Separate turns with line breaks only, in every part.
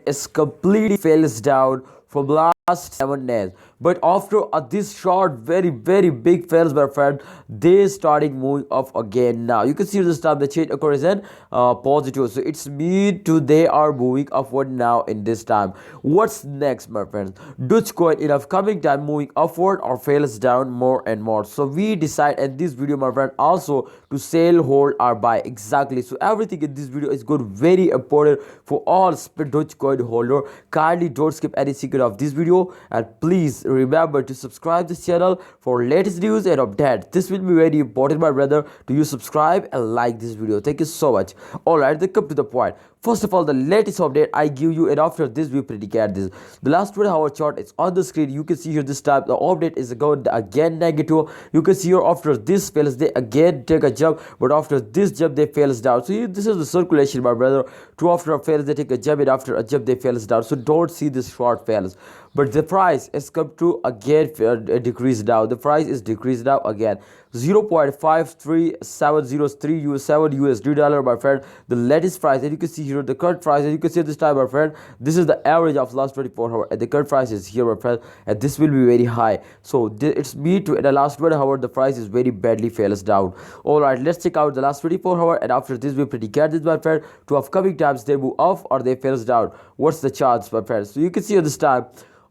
is completely fails down from last 7 days. But after this short, very big fails, my friend, they starting moving up again. Now you can see this time the change occurs in positive, so it's mean to they are moving upward now in this time. What's next, my friends? Dogecoin in upcoming time moving upward or fails down more and more. So we decide in this video, my friend, also to sell, hold or buy. Exactly, so everything in this video is good, very important for all Dogecoin holder. Kindly don't skip any secret of this video, and please remember to subscribe this channel for latest news and updates. This will be very important, my brother, to you subscribe and like this video. Thank you so much. All right, then come to the point. First of all, the latest update I give you, and after this we predicate this. The last 1 hour chart is on the screen. You can see here this time the update is going again negative. You can see here after this fails they again take a jump, but after this jump they fails down. So this is the circulation, my brother. Two after a fails they take a jump, and after a jump they fails down. So don't see this short fails. But the price has come to again decrease down. The price is decreased now again. 0.53703 USD dollar, my friend. The latest price, and you can see here the current price, and you can see this time, my friend, this is the average of last 24 hours, and the current price is here, my friend, and this will be very high. So it's me to in the last 1 hour the price is very badly fails down. All right, let's check out the last 24 hours, and after this we predicate this, my friend, to upcoming times they move up or they fails down. What's the chance, my friend? So you can see at this time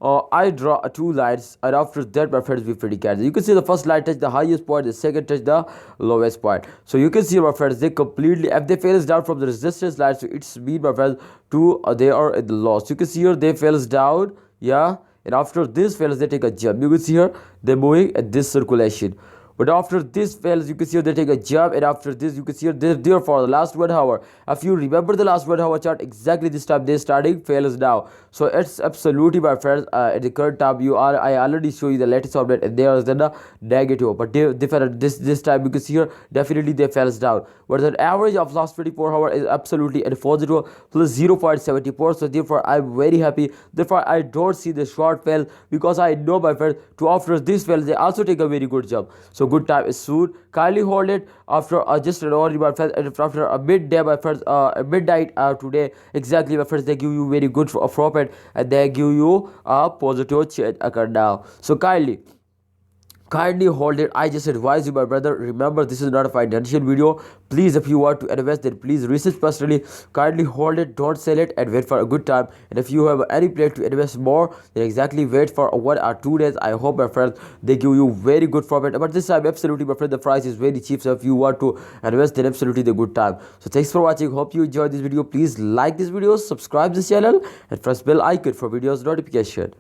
I draw two lines, and after that, my friends, we predicate. You can see the first line touch the highest point, the second touch the lowest point. So you can see, my friends, they completely, if they fails down from the resistance line, so it's mean, my friends, to they are in the loss. You can see here they fails down, yeah, and after this fails they take a jump. You can see here they're moving at this circulation. But after this fails, you can see they take a jump, and after this you can see they're there for the last 1 hour. If you remember the last 1 hour chart, exactly this time they starting fails now. So it's absolutely, my friends, at the current time I already show you the latest update, and there is the negative, but different this time you can see here definitely they fails down. But the average of last 24 hours is absolutely at positive plus 0.74. So therefore I'm very happy. Therefore I don't see the short fail, because I know, my friend, to after this fail they also take a very good jump. So good time is soon. Kindly hold it after just an hour, my friends, and after a midday, my friends, midnight today exactly, my friends, they give you very good profit, and they give you a positive change occur now. So kindly hold it. I just advise you, my brother, remember this is not a financial video. Please, if you want to invest, then please research personally. Kindly hold it, don't sell it, and wait for a good time. And if you have any plan to invest more, then exactly wait for 1 or 2 days. I hope, my friends, they give you very good profit. But this time absolutely, my friend, the price is very cheap, so if you want to invest, then absolutely the good time. So thanks for watching. Hope you enjoyed this video. Please like this video, subscribe this channel, and press bell icon for videos notification.